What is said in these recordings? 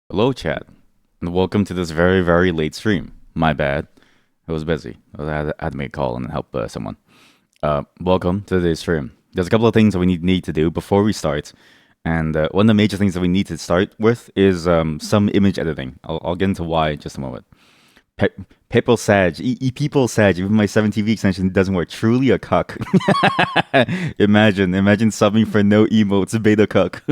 Hello, chat, and welcome to this very, very late stream. My bad. I was busy. I had to make a call and help someone. Welcome to today's stream. There's a couple of things that we need to do before we start, and one of the major things that we need to start with is some image editing. I'll get into why in just a moment. Pe- People Sag, people Sag. Even my 7TV extension doesn't work. Truly a cuck. Imagine subbing for no emotes, beta cuck.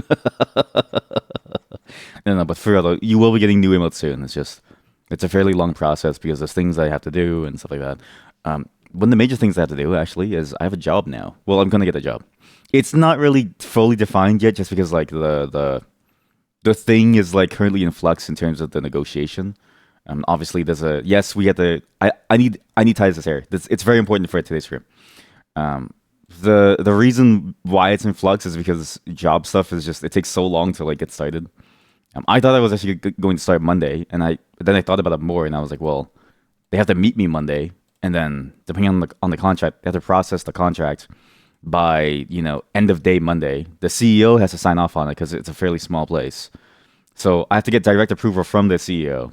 No, but for real though, you will be getting new emotes soon. It's a fairly long process because there's things I have to do and stuff like that. One of the major things I have to do actually is I have a job now. Well, I'm gonna get a job. It's not really fully defined yet, just because like the thing is like currently in flux in terms of the negotiation. Obviously, there's a yes. We have to. I need Titus here. It's very important for today's stream. The reason why it's in flux is because job stuff is just it takes so long to like get started. I thought I was actually going to start Monday, and then I thought about it more, and I was like, well, they have to meet me Monday, and then depending on the contract, they have to process the contract by end of day Monday. The CEO has to sign off on it because it's a fairly small place, so I have to get direct approval from the CEO.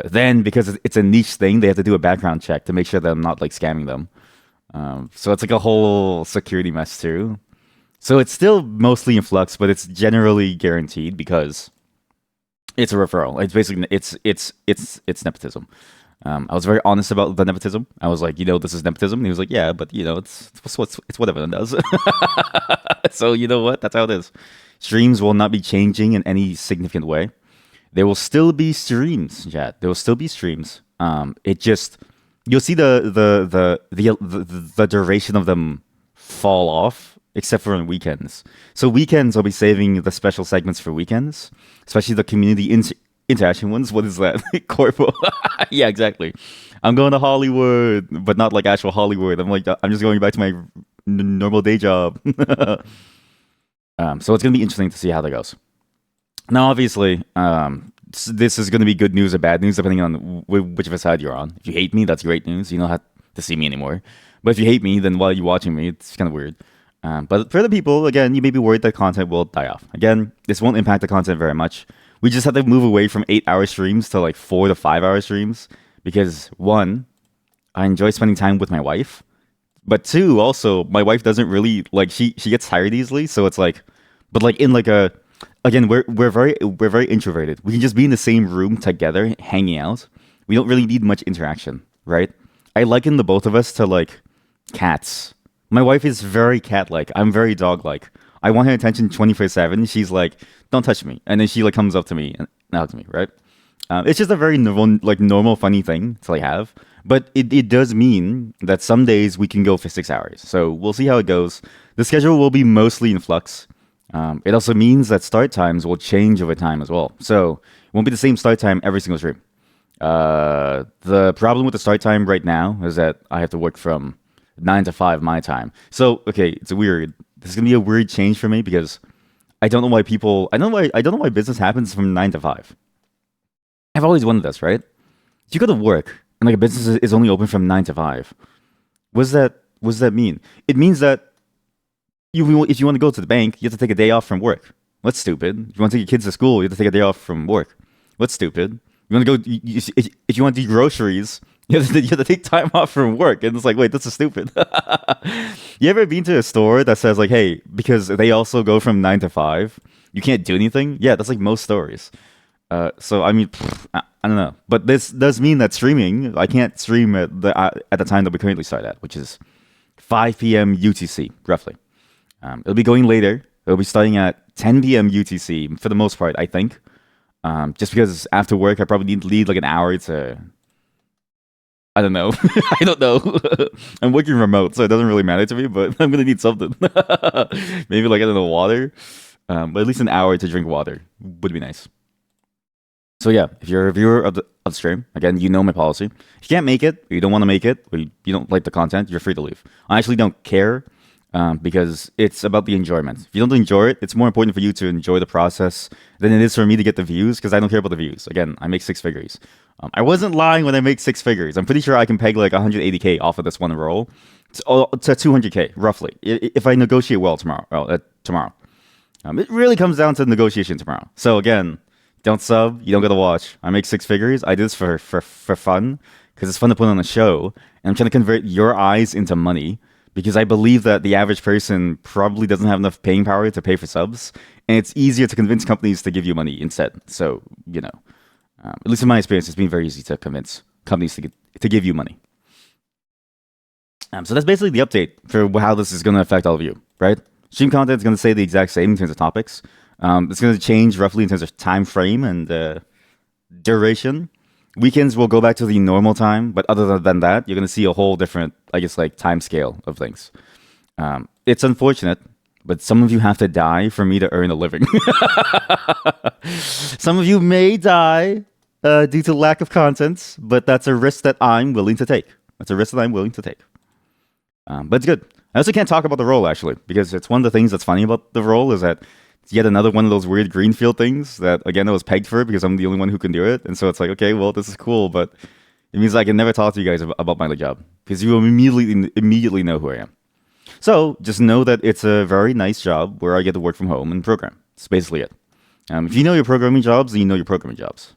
Then because it's a niche thing, they have to do a background check to make sure that I'm not like scamming them. So it's like a whole security mess too. So it's still mostly in flux, but it's generally guaranteed because it's a referral. It's basically it's nepotism. I was very honest about the nepotism. I was like, this is nepotism. And he was like, yeah, but it's what everyone does. So you know what? That's how it is. Streams will not be changing in any significant way. There will still be streams, chat. There will still be streams. It just you'll see the duration of them fall off, except for on weekends. So weekends, I'll be saving the special segments for weekends, especially the community interaction ones. What is that? Corpo. Yeah, exactly. I'm going to Hollywood, but not like actual Hollywood. I'm just going back to my normal day job. So it's gonna be interesting to see how that goes. Now, obviously, this is going to be good news or bad news, depending on whichever side you're on. If you hate me, that's great news. You don't have to see me anymore. But if you hate me, then while you're watching me, it's kind of weird. But for the people, again, you may be worried that content will die off. Again, this won't impact the content very much. We just have to move away from 8-hour streams to like 4 to 5 hour streams. Because one, I enjoy spending time with my wife. But two, also, my wife doesn't really like she gets tired easily. So it's like, but like in like a again, we're very introverted. We can just be in the same room together, hanging out. We don't really need much interaction, right? I liken the both of us to like cats. My wife is very cat-like. I'm very dog-like. I want her attention 24/7. She's like, "Don't touch me," and then she like comes up to me and hugs me, right? It's just a very normal, funny thing to like have. But it does mean that some days we can go for 6 hours. So we'll see how it goes. The schedule will be mostly in flux. It also means that start times will change over time as well. So it won't be the same start time every single stream. The problem with the start time right now is that I have to work from 9 to 5 my time. So okay, it's weird. This is gonna be a weird change for me because I don't know why people. I don't know why business happens from 9 to 5. I've always wondered this, right? You go to work and like a business is only open from 9 to 5. What does that mean? It means that if you want to go to the bank, you have to take a day off from work. What's stupid? If you want to take your kids to school, you have to take a day off from work. What's stupid? You want to go if you want to do groceries, you have to take time off from work, and it's like, wait, this is stupid. You ever been to a store that says like, hey, because they also go from 9 to 5, you can't do anything? Yeah, that's like most stores. So I mean, I don't know, but this does mean that streaming, I can't stream at the time that we currently start at, which is 5 p.m. UTC roughly. It'll be going later. It'll be starting at 10 p.m. UTC for the most part, I think. Just because after work, I probably need to leave like an hour to. I don't know. I don't know. I'm working remote, so it doesn't really matter to me. But I'm gonna need something. Maybe like I don't know water. But at least an hour to drink water would be nice. So yeah, if you're a viewer of the stream, again, you know my policy. If you can't make it, or you don't want to make it, or you don't like the content, you're free to leave. I actually don't care because it's about the enjoyment. If you don't enjoy it, it's more important for you to enjoy the process than it is for me to get the views because I don't care about the views. Again, I make 6 figures. I wasn't lying when I make 6 figures. I'm pretty sure I can peg like 180K off of this one roll to 200K roughly if I negotiate well tomorrow. Tomorrow, it really comes down to negotiation tomorrow. So again, Don't sub. You don't get to watch. I make six figures. I do this for fun because it's fun to put on a show, and I'm trying to convert your eyes into money because I believe that the average person probably doesn't have enough paying power to pay for subs, and it's easier to convince companies to give you money instead. So at least in my experience, it's been very easy to convince companies to give you money. So that's basically the update for how this is going to affect all of you, right? Stream content is going to stay the exact same in terms of topics. It's going to change roughly in terms of time frame and duration. Weekends will go back to the normal time, but other than that, you're going to see a whole different, I guess, like time scale of things. It's unfortunate, but some of you have to die for me to earn a living. Some of you may die due to lack of content, but that's a risk that I'm willing to take. But it's good. I also can't talk about the role, actually, because it's one of the things that's funny about the role is that it's yet another one of those weird greenfield things that, again, I was pegged for because I'm the only one who can do it. And so it's like, okay, well, this is cool, but it means I can never talk to you guys about my job because you will immediately know who I am. So just know that it's a very nice job where I get to work from home and program. That's basically it. If you know your programming jobs, then you know your programming jobs.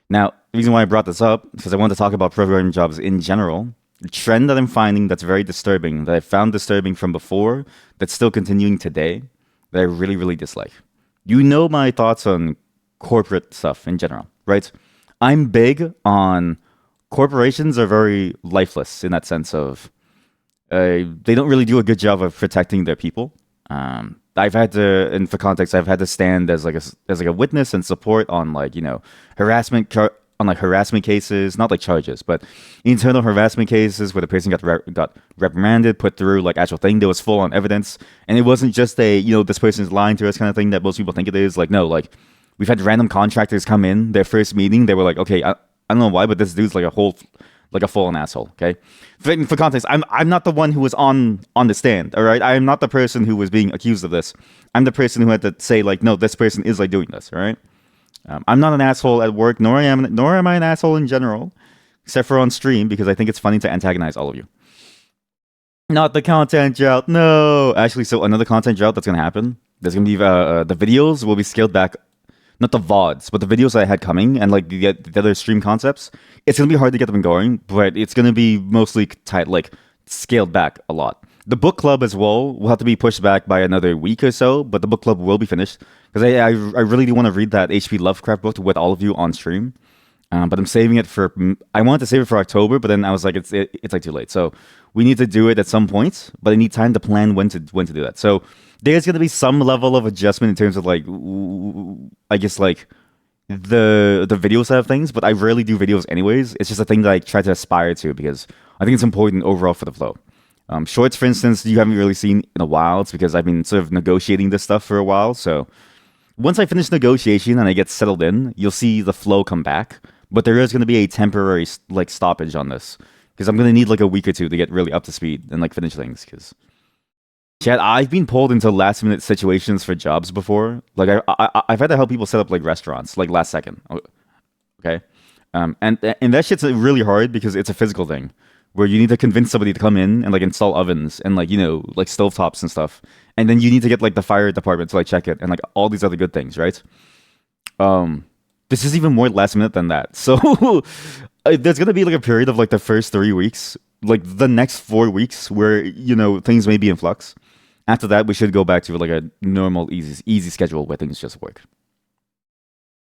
Now, the reason why I brought this up is because I want to talk about programming jobs in general. The trend that I'm finding that's very disturbing, that I found disturbing from before, that's still continuing today, that I really, really dislike. You know my thoughts on corporate stuff in general, right? I'm big on corporations are very lifeless in that sense of they don't really do a good job of protecting their people. I've had to, and for context, I've had to stand as like a witness and support on harassment cases, not like charges, but internal harassment cases where the person got reprimanded, put through like actual thing. There was full on evidence, and it wasn't just a this person's lying to us kind of thing that most people think it is. Like no, like we've had random contractors come in their first meeting. They were like, okay, I don't know why, but this dude's like a full on asshole. Okay, for context, I'm not the one who was on the stand. All right, I am not the person who was being accused of this. I'm the person who had to say like, no, this person is like doing this. All right. I'm not an asshole at work, nor am I an asshole in general, except for on stream because I think it's funny to antagonize all of you. Not the content drought. No, actually, so another content drought that's gonna happen. There's gonna be the videos will be scaled back, not the VODs, but the videos I had coming and like the other stream concepts. It's gonna be hard to get them going, but it's gonna be mostly tight, like scaled back a lot. The book club as well will have to be pushed back by another week or so, but the book club will be finished because I really do want to read that H.P. Lovecraft book with all of you on stream. But I'm saving it for. I wanted to save it for October, but then I was like, it's like too late. So we need to do it at some point, but I need time to plan when to do that. So there's going to be some level of adjustment in terms of like, I guess like the video side of things. But I rarely do videos anyways. It's just a thing that I try to aspire to because I think it's important overall for the flow. Shorts, for instance, you haven't really seen in a while. It's because I've been sort of negotiating this stuff for a while. So once I finish negotiation and I get settled in, you'll see the flow come back. But there is going to be a temporary like stoppage on this because I'm going to need like a week or two to get really up to speed and like finish things. Because Chad, I've been pulled into last minute situations for jobs before. Like I've had to help people set up like restaurants like last second. Okay, and that shit's really hard because it's a physical thing. Where you need to convince somebody to come in and like install ovens and like like stovetops and stuff, and then you need to get like the fire department to like check it and like all these other good things, right? This is even more last minute than that. So there's gonna be like a period of like the first 3 weeks, like the next 4 weeks, where things may be in flux. After that, we should go back to like a normal, easy schedule where things just work.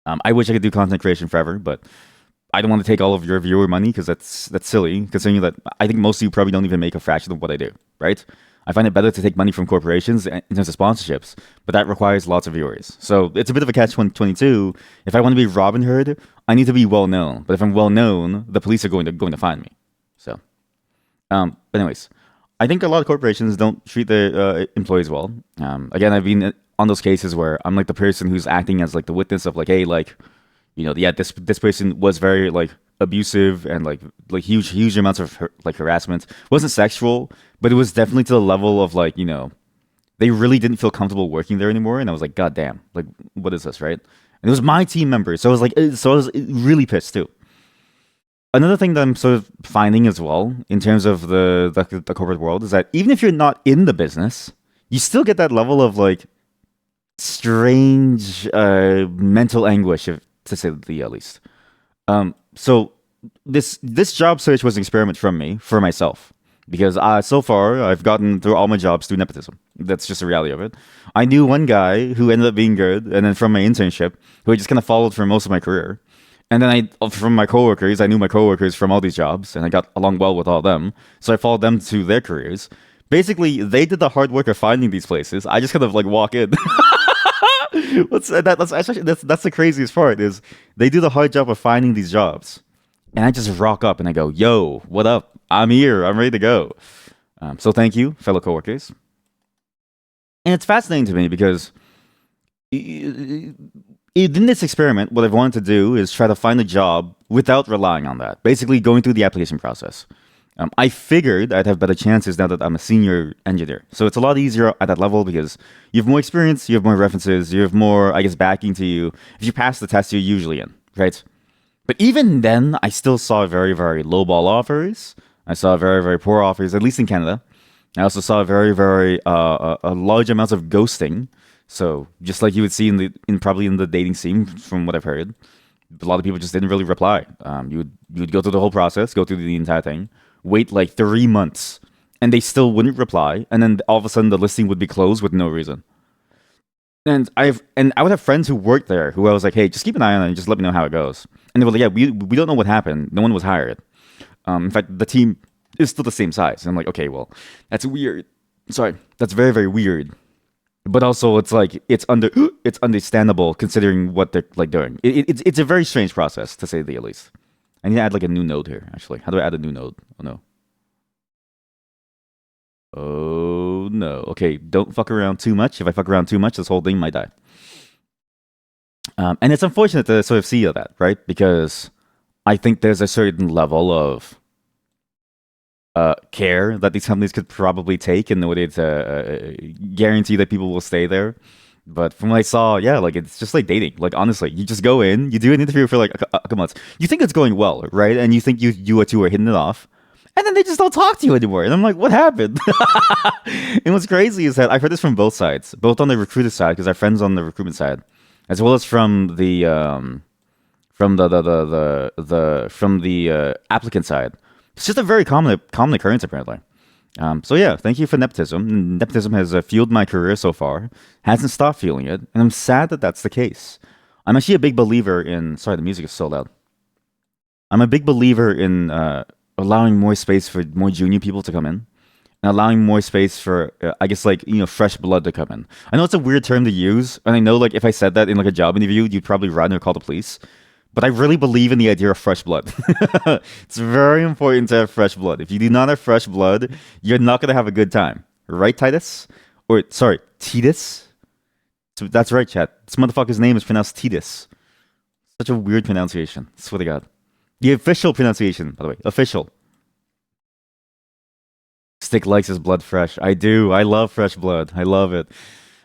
I wish I could do content creation forever, but I don't want to take all of your viewer money because that's silly, considering that I think most of you probably don't even make a fraction of what I do, right? I find it better to take money from corporations in terms of sponsorships, but that requires lots of viewers. So it's a bit of a catch-22. If I want to be Robin Hood, I need to be well known. But if I'm well known, the police are going to find me. So, but anyways, I think a lot of corporations don't treat their employees well. Again, I've been on those cases where I'm like the person who's acting as like the witness of like, hey, like, this person was very like abusive and like huge amounts of like harassment. It wasn't sexual, but it was definitely to the level of like they really didn't feel comfortable working there anymore. And I was like, God damn, like what is this, right? And it was my team member, so I was really pissed too. Another thing that I'm sort of finding as well in terms of the corporate world is that even if you're not in the business, you still get that level of like strange mental anguish to say the least. So this job search was an experiment from me for myself because so far I've gotten through all my jobs through nepotism. That's just the reality of it. I knew one guy who ended up being good, and then from my internship, who I just kind of followed for most of my career. And then from my coworkers, I knew my coworkers from all these jobs, and I got along well with all of them. So I followed them to their careers. Basically, they did the hard work of finding these places. I just kind of like walk in. That's the craziest part is they do the hard job of finding these jobs, and I just rock up and I go, "Yo, what up? I'm here. I'm ready to go." So thank you, fellow coworkers. And it's fascinating to me because in this experiment, what I've wanted to do is try to find a job without relying on that. Basically, going through the application process. I figured I'd have better chances now that I'm a senior engineer. So it's a lot easier at that level because you have more experience, you have more references, you have more, I guess, backing to you. If you pass the test, you're usually in, right? But even then, I still saw very, very low ball offers. I saw very, very poor offers, at least in Canada. I also saw very, very a large amounts of ghosting. So just like you would see in probably in the dating scene, from what I've heard, a lot of people just didn't really reply. You would go through the whole process, go through the entire thing, wait like 3 months, and they still wouldn't reply, and then all of a sudden the listing would be closed with no reason. And I would have friends who worked there who I was like, hey, just keep an eye on it and just let me know how it goes. And they were like, yeah, we don't know what happened. No one was hired. In fact, the team is still the same size. And I'm like, okay, well, that's weird. Sorry, that's very, very weird. But also, it's like it's understandable considering what they're like doing. It's a very strange process to say the least. I need to add like a new node here. Actually, how do I add a new node? Oh no. Oh no. Okay, don't fuck around too much. If I fuck around too much, this whole thing might die. And it's unfortunate to sort of see that, right? Because I think there's a certain level of care that these companies could probably take in order to guarantee that people will stay there. But from what I saw, yeah, like it's just like dating. Like honestly, you just go in, you do an interview for like a couple months. You think it's going well, right? And you think you two are hitting it off, and then they just don't talk to you anymore. And I'm like, what happened? And what's crazy is that I've heard this from both sides, both on the recruiter side because I have friends on the recruitment side, as well as from the applicant side. It's just a very common occurrence apparently. So yeah, thank you for nepotism. Nepotism has fueled my career so far. Hasn't stopped fueling it, and I'm sad that that's the case. I'm actually a big believer in. Sorry, the music is so loud. I'm a big believer in allowing more space for more junior people to come in, and allowing more space for, I guess, like fresh blood to come in. I know it's a weird term to use, and I know like if I said that in like a job interview, you'd probably run or call the police. But I really believe in the idea of fresh blood. It's very important to have fresh blood. If you do not have fresh blood, you're not going to have a good time. Right, Titus? Or, sorry, Teetus? That's right, chat. This motherfucker's name is pronounced Teetus. Such a weird pronunciation. Swear to God. The official pronunciation, by the way. Official. Stick likes his blood fresh. I do. I love fresh blood. I love it.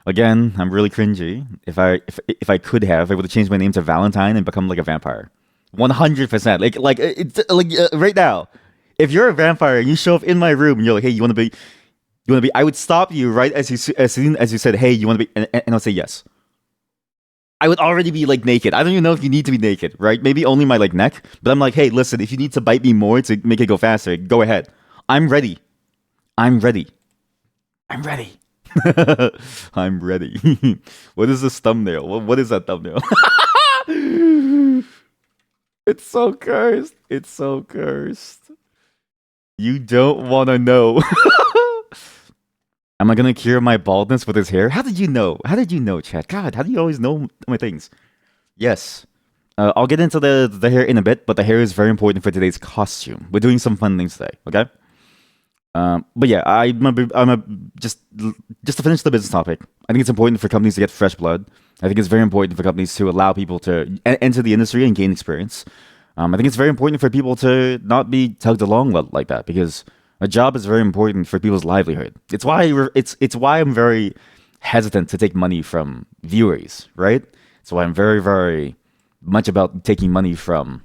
Again, I'm really cringy. If I could have, I would have changed my name to Valentine and become like a vampire. 100%. Like it's like right now. If you're a vampire and you show up in my room and you're like, hey, you want to be? I would stop you right as soon as you said, hey, you want to be, and I'll say yes. I would already be like naked. I don't even know if you need to be naked, right? Maybe only my like neck. But I'm like, hey, listen, if you need to bite me more to make it go faster, go ahead. I'm ready. I'm ready. I'm ready. I'm ready. What is this thumbnail? What is that thumbnail? It's so cursed. It's so cursed. You don't want to know. Am I gonna cure my baldness with his hair? How did you know? How did you know, Chad? God, how do you always know my things? Yes. I'll get into the hair in a bit, but the hair is very important for today's costume. We're doing some fun things today, okay? But yeah, just to finish the business topic. I think it's important for companies to get fresh blood. I think it's very important for companies to allow people to enter the industry and gain experience. I think it's very important for people to not be tugged along like that because a job is very important for people's livelihood. It's why I'm very hesitant to take money from viewers, right? It's why I'm very, very much about taking money from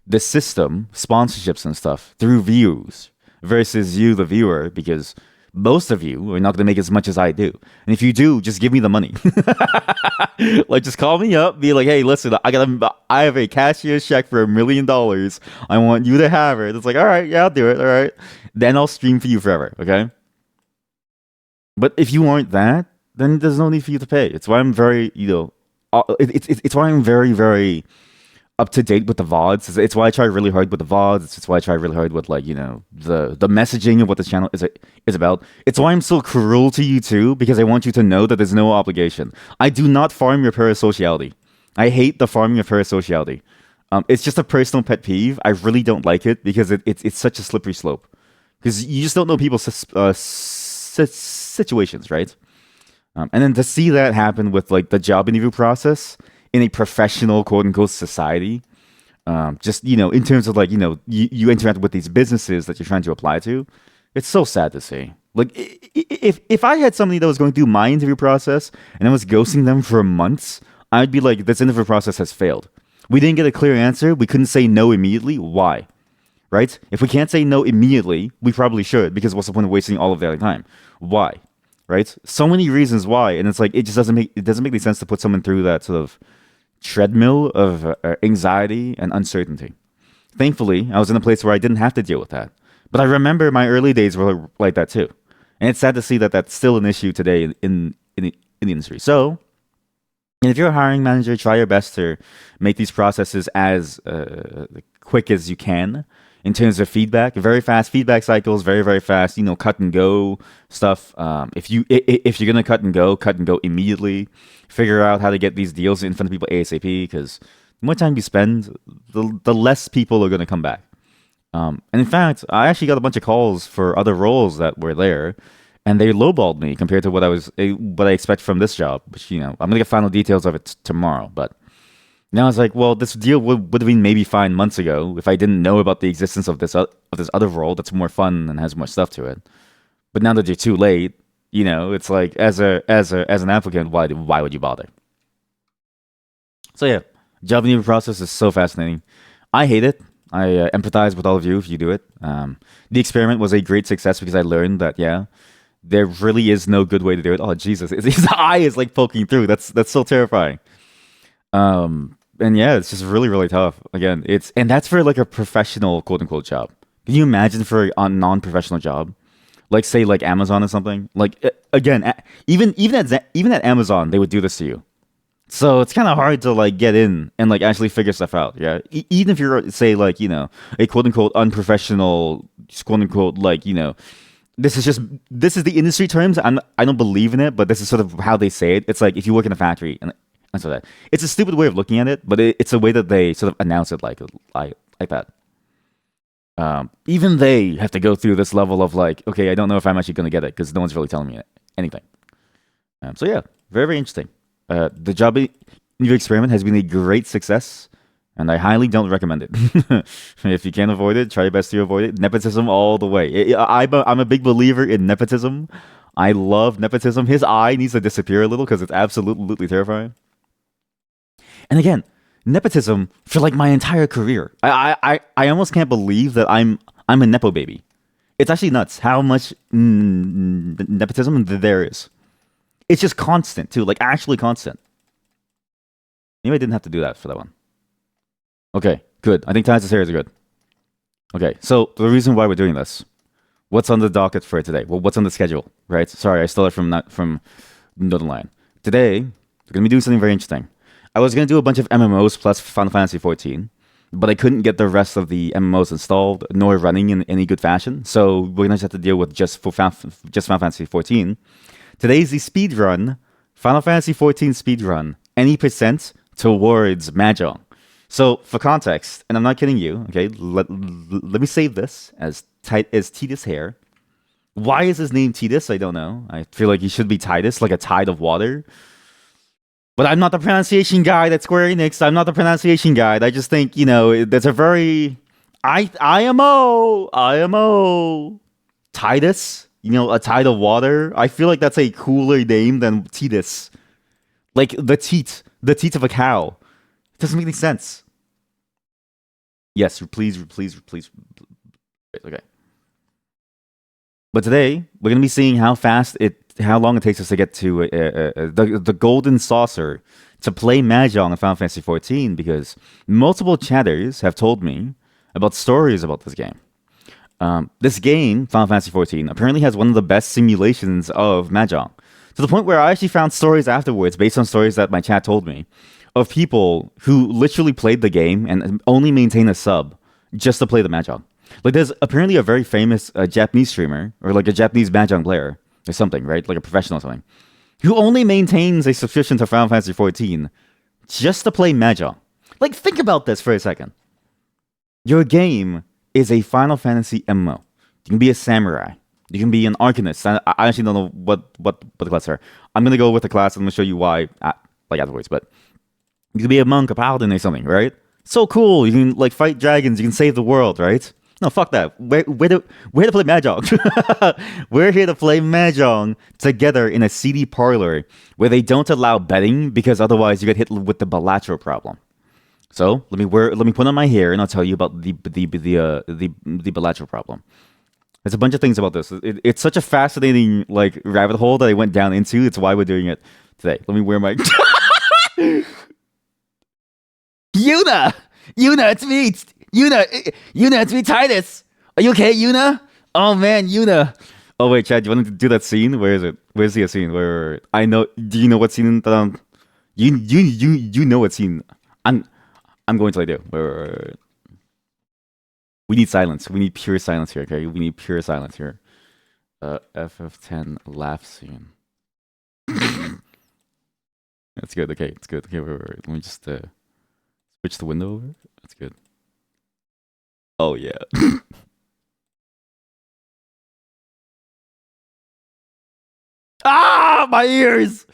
the system, sponsorships and stuff through views versus you, the viewer, because most of you are not going to make as much as I do. And if you do, just give me the money. Like, just call me up, be like, hey, listen, I have a cashier's check for $1 million. I want you to have it. It's like, all right, yeah, I'll do it. All right. Then I'll stream for you forever. Okay. But if you aren't that, then there's no need for you to pay. It's why I'm very, it's why I'm very, very up to date with the VODs. It's why I try really hard with the VODs. It's why I try really hard with like the messaging of what the channel is about. It's why I'm so cruel to you too, because I want you to know that there's no obligation. I do not farm your parasociality. I hate the farming of parasociality. It's just a personal pet peeve. I really don't like it because it's such a slippery slope. Because you just don't know people's situations, right? And then to see that happen with like the job interview process in a professional quote unquote society, just in terms of like you interact with these businesses that you're trying to apply to, it's so sad to see. Like if I had somebody that was going through my interview process and I was ghosting them for months, I'd be like, this interview process has failed. We didn't get a clear answer. We couldn't say no immediately. Why? Right? If we can't say no immediately, we probably should, because what's the point of wasting all of their time? Why? Right? So many reasons why, and it's like it just doesn't make any sense to put someone through that sort of treadmill of anxiety and uncertainty. Thankfully, I was in a place where I didn't have to deal with that. But I remember my early days were like that too, and it's sad to see that that's still an issue today in the industry. So, and if you're a hiring manager, try your best to make these processes as quick as you can in terms of feedback. Very fast feedback cycles, very very fast. Cut and go stuff. If you're gonna cut and go immediately. Figure out how to get these deals in front of people ASAP, because the more time you spend, the less people are gonna come back. And in fact, I actually got a bunch of calls for other roles that were there, and they lowballed me compared to what I expect from this job. Which I'm gonna get final details of it tomorrow. But now it's like, well, this deal would have been maybe fine months ago if I didn't know about the existence of this other role that's more fun and has more stuff to it. But now that you're too late, it's like as an applicant, why would you bother? So yeah, job interview process is so fascinating. I hate it. I empathize with all of you if you do it. The experiment was a great success because I learned that there really is no good way to do it. Oh Jesus, his eye is like poking through. That's so terrifying. And yeah, it's just really really tough. Again, and that's for like a professional quote unquote job. Can you imagine for a non-professional job? Like say like Amazon or something. Like again, even at Amazon, they would do this to you. So it's kind of hard to like get in and like actually figure stuff out. Yeah, even if you're say like a quote unquote unprofessional quote unquote like this is the industry terms. I don't believe in it, but this is sort of how they say it. It's like if you work in a factory and so that it's a stupid way of looking at it, but it's a way that they sort of announce it like that. Even they have to go through this level of like, okay, I don't know if I'm actually going to get it because no one's really telling me anything. So yeah, very, very interesting. The job interview experiment has been a great success, and I highly don't recommend it. If you can't avoid it, try your best to avoid it. Nepotism all the way. I'm a big believer in nepotism. I love nepotism. His eye needs to disappear a little because it's absolutely terrifying. And again, nepotism for like my entire career. I almost can't believe that I'm a nepo baby. It's actually nuts how much nepotism there is. It's just constant too, like actually constant. Maybe I didn't have to do that for that one. Okay, good. I think Teetus' hair is good. Okay, so the reason why we're doing this, what's on the docket for today? Well, what's on the schedule, right? Sorry, I stole it from Northern Line. Today, we're gonna be doing something very interesting. I was going to do a bunch of MMOs plus Final Fantasy 14, but I couldn't get the rest of the MMOs installed nor running in any good fashion. So we're going to just have to deal with just Final Fantasy 14. Today's the speed run, Final Fantasy 14 speed run, any percent towards mahjong. So for context, and I'm not kidding you, okay, let me save this as tight as Teetus hair. Why is his name Teetus? I don't know. I feel like he should be Titus, like a tide of water. But I'm not the pronunciation guide at Square Enix. I'm not the pronunciation guide. I just think, there's a very IMO Titus, a tide of water. I feel like that's a cooler name than Teetus. Like the teat of a cow. It doesn't make any sense. Yes, please. Okay. But today we're gonna be seeing how long it takes us to get to the golden saucer to play mahjong in Final Fantasy 14 because multiple chatters have told me about stories about this game. This game, Final Fantasy 14, apparently has one of the best simulations of mahjong to the point where I actually found stories afterwards based on stories that my chat told me of people who literally played the game and only maintain a sub just to play the mahjong. Like there's apparently a very famous Japanese streamer or like a Japanese mahjong player or something, right? Like a professional or something, who only maintains a subscription to Final Fantasy 14 just to play mahjong. Like think about this for a second. Your game is a Final Fantasy MMO. You can be a samurai. You can be an arcanist. I actually don't know what the classes are. I'm gonna go with the class. I'm gonna show you why like afterwards. But you can be a monk, a paladin, or something, right? So cool. You can like fight dragons. You can save the world, right? No, fuck that. We're to play mahjong. We're here to play mahjong together in a CD parlor where they don't allow betting because otherwise you get hit with the Balatro problem. So let me put on my hair and I'll tell you about the Balatro problem. There's a bunch of things about this. It's such a fascinating like rabbit hole that I went down into. It's why we're doing it today. Let me wear my Yuna, it's me. Yuna, it's me, Teetus. Are you okay, Yuna? Oh man, Yuna. Oh wait, Chad, do you want to do that scene? Where is it? Where's the scene? Where I know? Do you know what scene? You know what scene? I'm going to do. Where we need silence. We need pure silence here. Okay, we need pure silence here. FF10 laugh scene. That's good. Okay, it's good. Okay, wait. Let me just switch the window over. That's good. Oh yeah. Ah, my ears.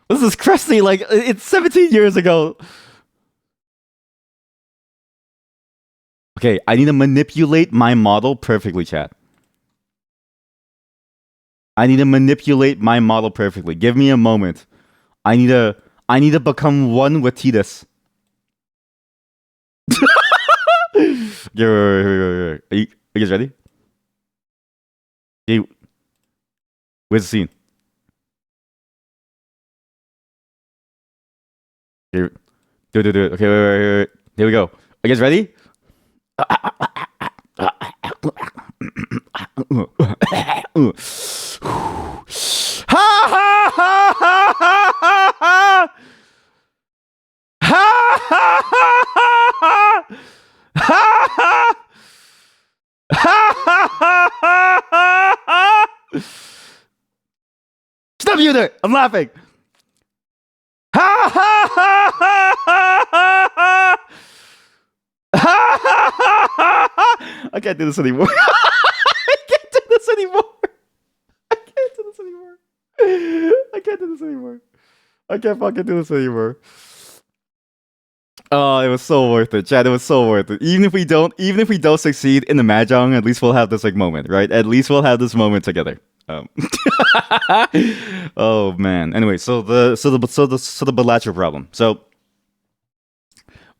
This is crusty. Like it's 17 years ago. Okay, I need to manipulate my model perfectly, chat. I need to manipulate my model perfectly. Give me a moment. I need to become one with Teetus. Are you guys ready? Hey, where's the scene? Here, do it. Okay, wait. Here we go. Are you guys ready? Stop you there! I'm laughing. I can't do this anymore. I can't do this anymore. I can't fucking do this anymore. Oh, it was so worth it, Chad. It was so worth it. Even if we don't succeed in the mahjong, at least we'll have this like moment, right? At least we'll have this moment together. Oh man. Anyway, so the Balatro problem. So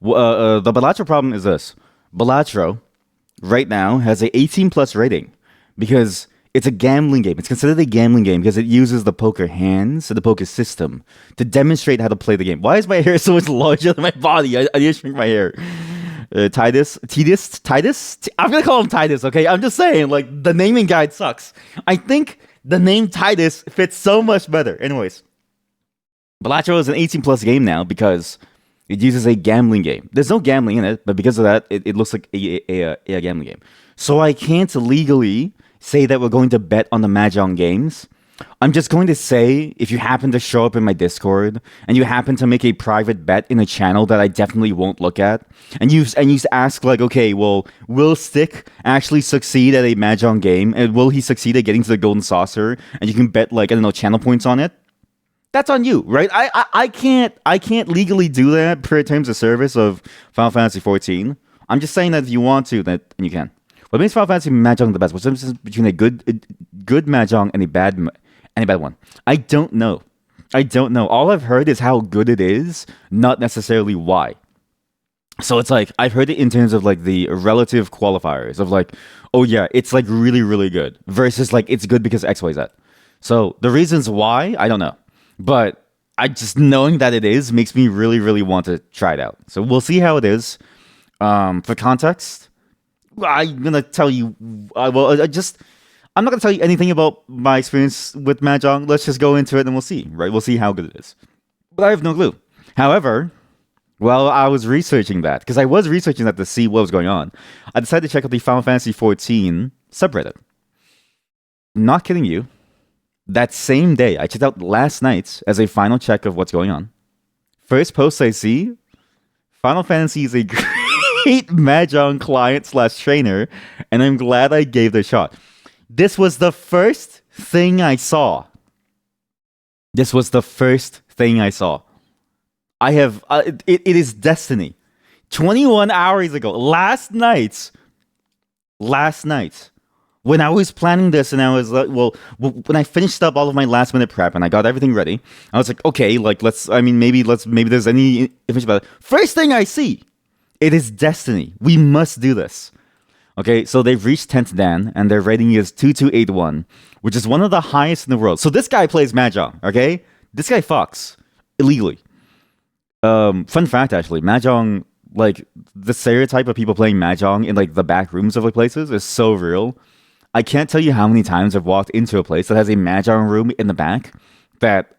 the Balatro problem is this: Balatro right now has a 18 plus rating because it's a gambling game. It's considered a gambling game because it uses the poker hands and the poker system to demonstrate how to play the game. Why is my hair so much larger than my body? I need to shrink my hair. Teetus? I'm gonna call him Teetus, okay? I'm just saying, like, the naming guide sucks. I think the name Teetus fits so much better. Anyways, Balatro is an 18 plus game now because it uses a gambling game. There's no gambling in it, but because of that, it looks like a gambling game. So I can't legally say that we're going to bet on the mahjong games. I'm just going to say, if you happen to show up in my Discord and you happen to make a private bet in a channel that I definitely won't look at, and you ask like, okay, well, will Stick actually succeed at a mahjong game, and will he succeed at getting to the golden saucer, and you can bet like, I don't know, channel points on it? That's on you, right? I can't legally do that per terms of service of Final Fantasy 14. I'm just saying that if you want to, that you can. What makes Final Fantasy mahjong the best? What's the difference between a good mahjong and a bad one? I don't know. All I've heard is how good it is, not necessarily why. So it's like I've heard it in terms of like the relative qualifiers of like, oh yeah, it's like really really good versus like it's good because X Y Z. So the reasons why I don't know, but I just knowing that it is makes me really really want to try it out. So we'll see how it is. For context, I'm gonna tell you. I'm not gonna tell you anything about my experience with mahjong. Let's just go into it and we'll see. Right, we'll see how good it is. But I have no clue. However, well, I was researching that because I was researching that to see what was going on. I decided to check out the Final Fantasy 14 subreddit. Not kidding you. That same day, I checked out last night's as a final check of what's going on. First post I see, Final Fantasy is a great Mahjong client slash trainer, and I'm glad I gave it a shot. This was the first thing I saw. This was the first thing I saw. I have, it is destiny. 21 hours ago, last night, when I was planning this and I was like, well, when I finished up all of my last minute prep and I got everything ready, I was like, okay, like maybe there's any information about it. First thing I see, it is destiny. We must do this. Okay, so they've reached 10th Dan and their rating is 2281, which is one of the highest in the world. So this guy plays Mahjong, okay? This guy fucks illegally. Fun fact, actually, mahjong, like the stereotype of people playing mahjong in like the back rooms of like places is so real. I can't tell you how many times I've walked into a place that has a mahjong room in the back that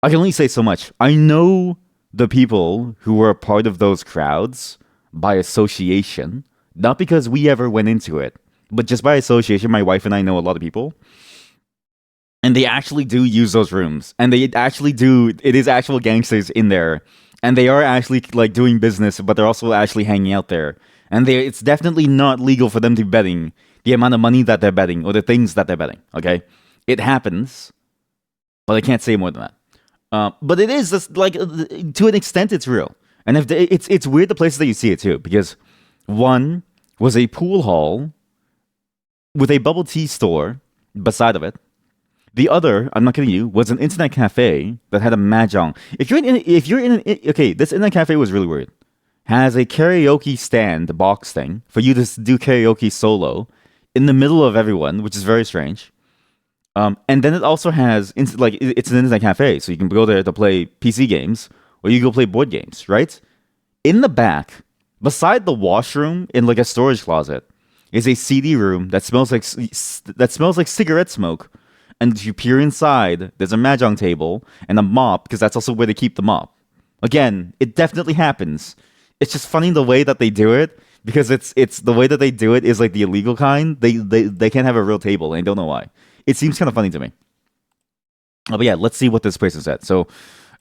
I can only say so much. I know the people who were a part of those crowds by association, not because we ever went into it, but just by association. My wife and I know a lot of people. And they actually do use those rooms. And they actually do, it is actual gangsters in there. And they are actually like doing business, but they're also actually hanging out there. And it's definitely not legal for them to be betting the amount of money that they're betting or the things that they're betting. Okay? It happens, but I can't say more than that. But it is just like, to an extent, it's real. And if it's weird the places that you see it too, because one was a pool hall with a bubble tea store beside of it. The other, I'm not kidding you, was an internet cafe that had a mahjong. Okay, this internet cafe was really weird. Has a karaoke stand box thing for you to do karaoke solo in the middle of everyone, which is very strange. And then it also has it's an internet cafe, so you can go there to play PC games or you go play board games, right? In the back, beside the washroom in like a storage closet, is a CD room that smells like cigarette smoke. And if you peer inside, there's a mahjong table and a mop, because that's also where they keep the mop. Again, it definitely happens. It's just funny the way that they do it, because it's the way that they do it is like the illegal kind. They can't have a real table, and I don't know why. It seems kind of funny to me. But yeah, let's see what this place is at. So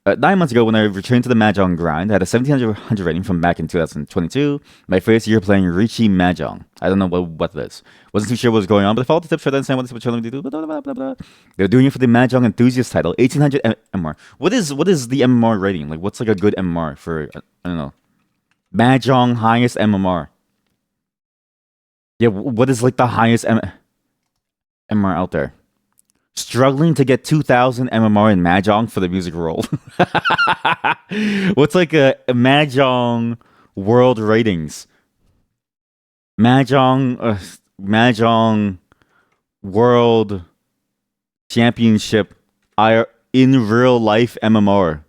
9 months ago, when I returned to the Mahjong grind, I had a 1700 rating from back in 2022. My first year playing Richi Mahjong. I don't know what it is. Wasn't too sure what was going on, but I followed the tips for that and saying what this was telling me to do. Blah, blah, blah, blah. They're doing it for the Mahjong enthusiast title, 1800 MMR. What is the MMR rating? Like, what's like a good MMR for? I don't know. Mahjong highest MMR. Yeah, what is like the highest MMR out there? Struggling to get 2,000 MMR in Mahjong for the music roll. What's like a Mahjong world ratings? Mahjong world championship in real life MMR.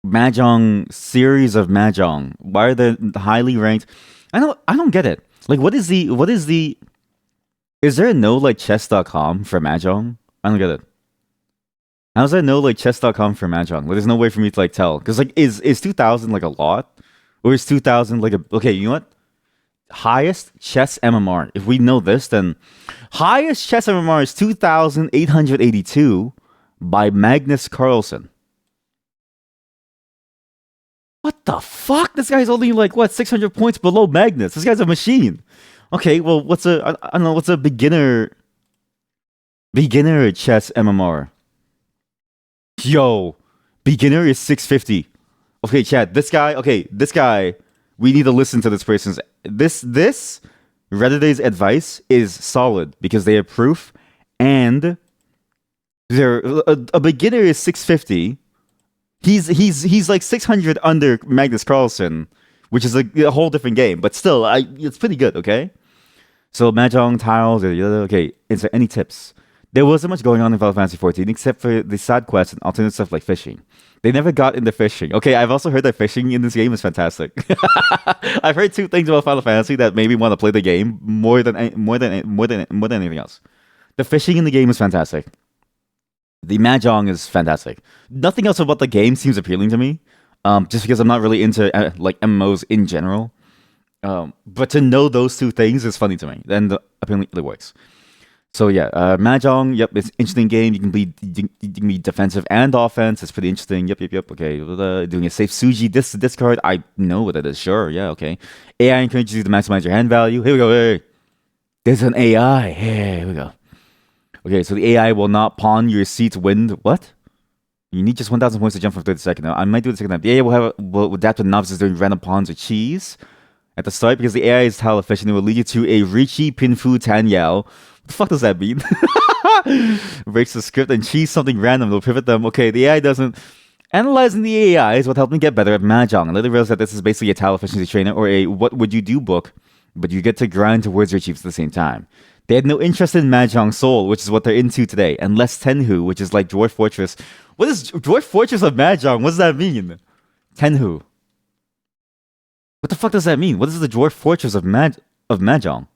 Mahjong series of Mahjong. Why are they highly ranked? I don't get it. Like, what is the is there a no like chess.com for Mahjong? I don't get it. How's there no like chess.com for Mahjong? Like, there's no way for me to like tell. Because like is 2,000 like a lot? Or is 2,000 like a okay, you know what? Highest chess MMR. If we know this, then highest chess MMR is 2,882 by Magnus Carlsen. What the fuck? This guy's only like what 600 points below Magnus. This guy's a machine. Okay, well, I don't know, what's a beginner chess MMR? Yo, beginner is 650. Okay, Chad, this guy, we need to listen to this person's, this Reddit's advice is solid because they have proof, and a beginner is 650. He's like 600 under Magnus Carlsen, which is like a whole different game. But still, it's pretty good. Okay. So mahjong tiles. Okay. Is there any tips? There wasn't much going on in Final Fantasy 14 except for the side quests and alternate stuff like fishing. They never got into fishing. Okay, I've also heard that fishing in this game is fantastic. I've heard two things about Final Fantasy that made me want to play the game more than anything else. The fishing in the game is fantastic. The mahjong is fantastic. Nothing else about the game seems appealing to me. Just because I'm not really into like MMOs in general. But to know those two things is funny to me, and apparently it works. So yeah, mahjong. Yep, it's an interesting game. You can be defensive and offense. It's pretty interesting. Yep. Okay, doing a safe Suji discard. I know what it is. Sure, yeah, okay. AI encourages you to maximize your hand value. Here we go. Hey, there's an AI. Hey, here we go. Okay, so the AI will not pawn your seat's wind. What? You need just 1,000 points to jump from 30 seconds. Now, I might do it the second time. The AI will adapt to novices during random pawns or cheese at the start because the AI is tile efficient. It will lead you to a Richi Pinfu Tanyao. What the fuck does that mean? Breaks the script and cheese something random. They'll pivot them. Okay, the AI doesn't. Analyzing the AI is what helped me get better at mahjong. I later realized that this is basically a tile efficiency trainer or a what would you do book, but you get to grind towards your achievements at the same time. They had no interest in Mahjong Soul, which is what they're into today, and less Tenhu, which is like Dwarf Fortress. What is Dwarf Fortress of Mahjong? What does that mean? Tenhu. What the fuck does that mean? What is the Dwarf Fortress of Mahjong?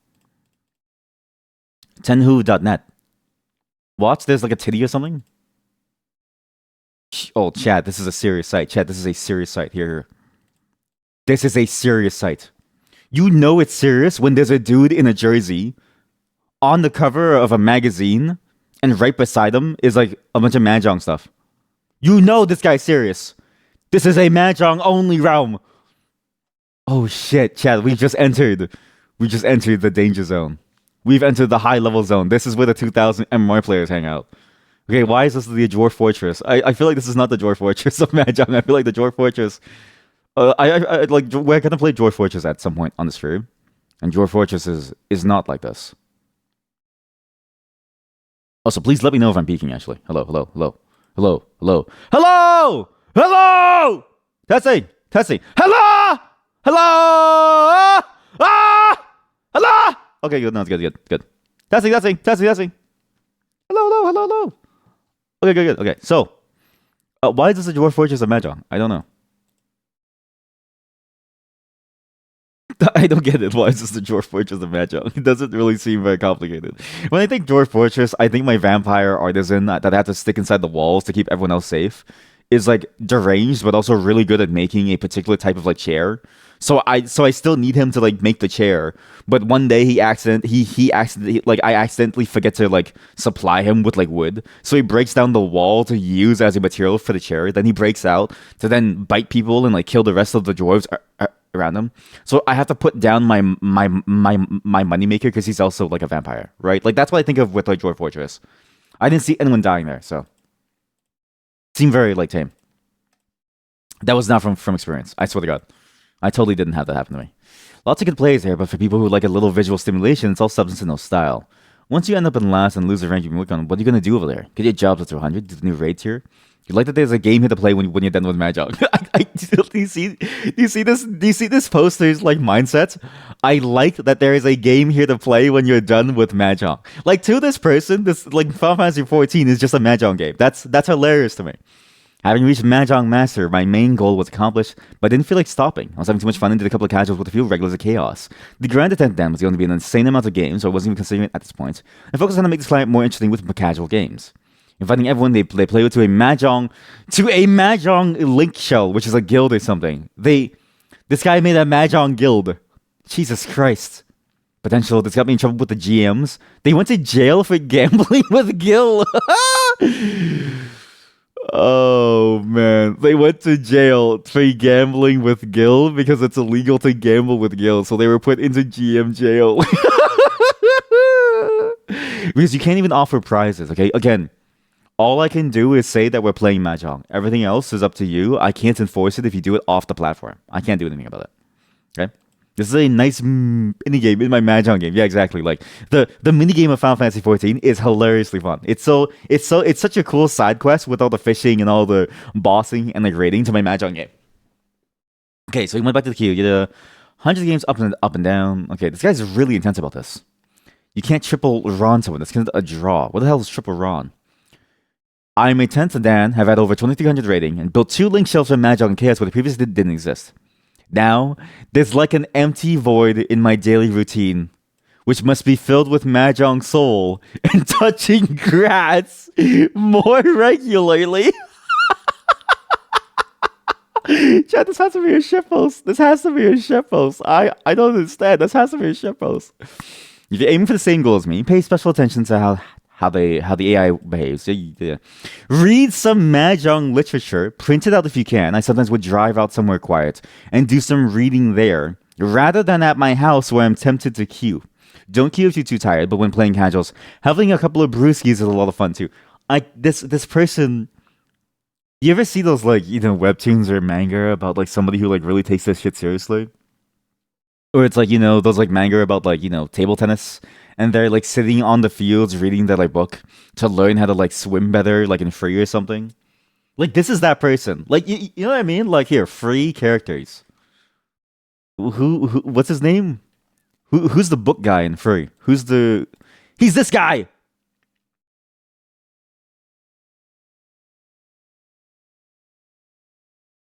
Tenhu.net. Watch, there's like a titty or something? Oh, chat, this is a serious site. Chat, this is a serious site. Here. This is a serious site. You know it's serious when there's a dude in a jersey on the cover of a magazine, and right beside him is like a bunch of mahjong stuff. You know this guy's serious. This is a mahjong only realm. Oh shit, Chad, we just entered the danger zone. We've entered the high level zone. This is where the 2000 MMR players hang out. Okay, why is this the Dwarf Fortress? I feel like this is not the Dwarf Fortress of mahjong. I feel like the Dwarf Fortress. I like we're gonna play Dwarf Fortress at some point on the stream, and Dwarf Fortress is not like this. Also, please let me know if I'm peeking, actually. Hello. Testing. Hello. Hello. Okay, good. No, it's good. Testing. Hello. Okay, good. Okay, so, why is this a Dwarf Fortress of Mahjong? I don't know. I don't get it. Why is this the Dwarf Fortress of Mahjong? It doesn't really seem very complicated. When I think Dwarf Fortress, I think my vampire artisan that I have to stick inside the walls to keep everyone else safe is like deranged, but also really good at making a particular type of like chair. So I still need him to like make the chair. But one day I accidentally forget to like supply him with like wood. So he breaks down the wall to use as a material for the chair. Then he breaks out to then bite people and like kill the rest of the dwarves around him. So I have to put down my moneymaker because he's also like a vampire, right? Like that's what I think of with like Dwarf Fortress. I didn't see anyone dying there, so it seemed very like tame. That was not from experience. I swear to God, I totally didn't have that happen to me. Lots of good plays here, but for people who like a little visual stimulation, it's all substance and no style. Once you end up in last and lose the rank you've been working on, what are you gonna do over there? Get your jobs up to 100? Do the new raids here? You like that there's a game here to play when you're done with mahjong. Do you see this poster's like mindset? I like that there is a game here to play when you're done with mahjong. Like to this person, this like Final Fantasy 14 is just a mahjong game. That's hilarious to me. Having reached Mahjong Master, my main goal was accomplished, but I didn't feel like stopping. I was having too much fun and did a couple of casuals with a few regulars of chaos. The Grand Attempt then was going to be an insane amount of games, so I wasn't even considering it at this point. I focused on to make this client more interesting with casual games. Inviting everyone they play with to a mahjong link shell, which is a guild or something. This guy made a mahjong guild. Jesus Christ. Potential. This got me in trouble with the GMs. They went to jail for gambling with Gil. Oh man, they went to jail for gambling with Gil because it's illegal to gamble with Gil, so they were put into GM jail. Because you can't even offer prizes, okay? Again, all I can do is say that we're playing Mahjong. Everything else is up to you. I can't enforce it if you do it off the platform. I can't do anything about it. Okay? This is a nice mini game in my mahjong game. Yeah, exactly. Like the mini game of Final Fantasy 14 is hilariously fun. It's such a cool side quest with all the fishing and all the bossing and like raiding to my mahjong game. Okay, so we went back to the queue. You did 100 games up and down. Okay, this guy's really intense about this. You can't triple Ron someone. That's a draw. What the hell is triple Ron? I'm a 10th Dan, have had over 2300 rating, and built 2 link shelves from Mahjong and Chaos where the previously didn't exist. Now, there's like an empty void in my daily routine, which must be filled with Mahjong soul and touching grass more regularly. Chad, this has to be a shitpost. This has to be a shitpost. I don't understand. This has to be a shitpost. If you're aiming for the same goal as me, pay special attention to how the AI behaves. Yeah. Read some mahjong literature, print it out if you can. I sometimes would drive out somewhere quiet and do some reading there, rather than at my house where I'm tempted to queue. Don't queue if you're too tired, but when playing casuals, having a couple of brewskis is a lot of fun too. This person. You ever see those like webtoons or manga about like somebody who like really takes this shit seriously? Or it's like those like manga about like table tennis, and they're like sitting on the fields reading their like book to learn how to like swim better, like in free or something. Like this is that person. Like you know what I mean? Like here, free characters. Who what's his name? Who's the book guy in free? He's this guy.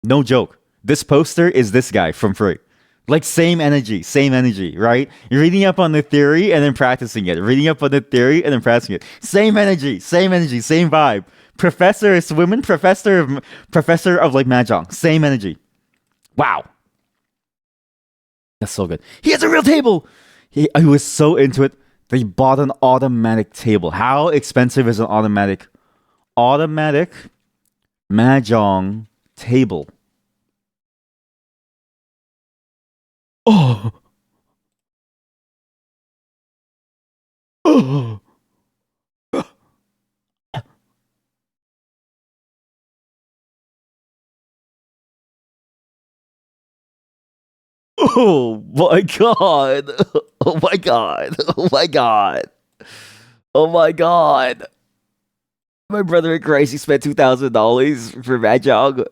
No joke. This poster is this guy from free. Like same energy, right? You're reading up on the theory and then practicing it. Reading up on the theory and then practicing it. Same energy, same vibe. Professor is swimming, professor of like mahjong. Same energy. Wow. That's so good. He has a real table. He was so into it that he bought an automatic table. How expensive is an automatic mahjong table? Oh. Oh. Oh my god. Oh my god. Oh my god. Oh my god. My brother in Christ, he spent $2,000 for mahjong.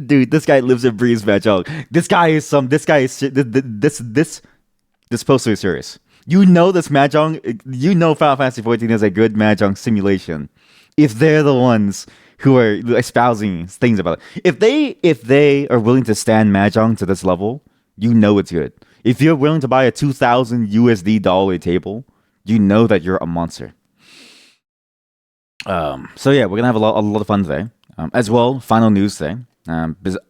Dude, this guy lives and breathes mahjong. This poster is serious. This mahjong, Final Fantasy 14 is a good mahjong simulation. If they're the ones who are espousing things about it. If they are willing to stand mahjong to this level, it's good. If you're willing to buy a 2,000 USD dollar table, that you're a monster. So yeah, we're gonna have a lot of fun today. As well, final news today.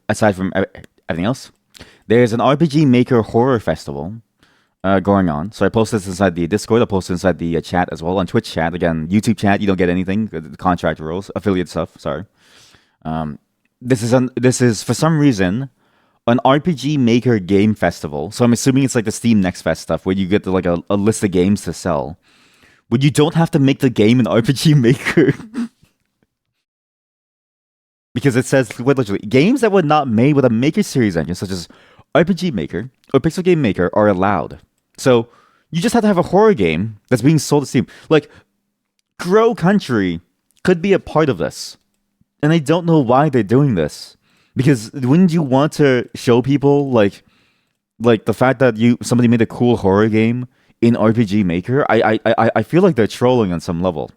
Aside from everything else, there's an RPG Maker Horror Festival going on. So I posted this inside the Discord. I posted inside the chat as well on Twitch chat. Again, YouTube chat, you don't get anything. The contract rules, affiliate stuff. Sorry. This is for some reason an RPG Maker game festival. So I'm assuming it's like the Steam Next Fest stuff where you get like a list of games to sell. But you don't have to make the game in RPG Maker. Because it says, literally, games that were not made with a Maker Series engine, such as RPG Maker or Pixel Game Maker, are allowed. So you just have to have a horror game that's being sold to Steam. Like, Grow Country could be a part of this. And I don't know why they're doing this. Because wouldn't you want to show people, like the fact that somebody made a cool horror game in RPG Maker? I feel like they're trolling on some level.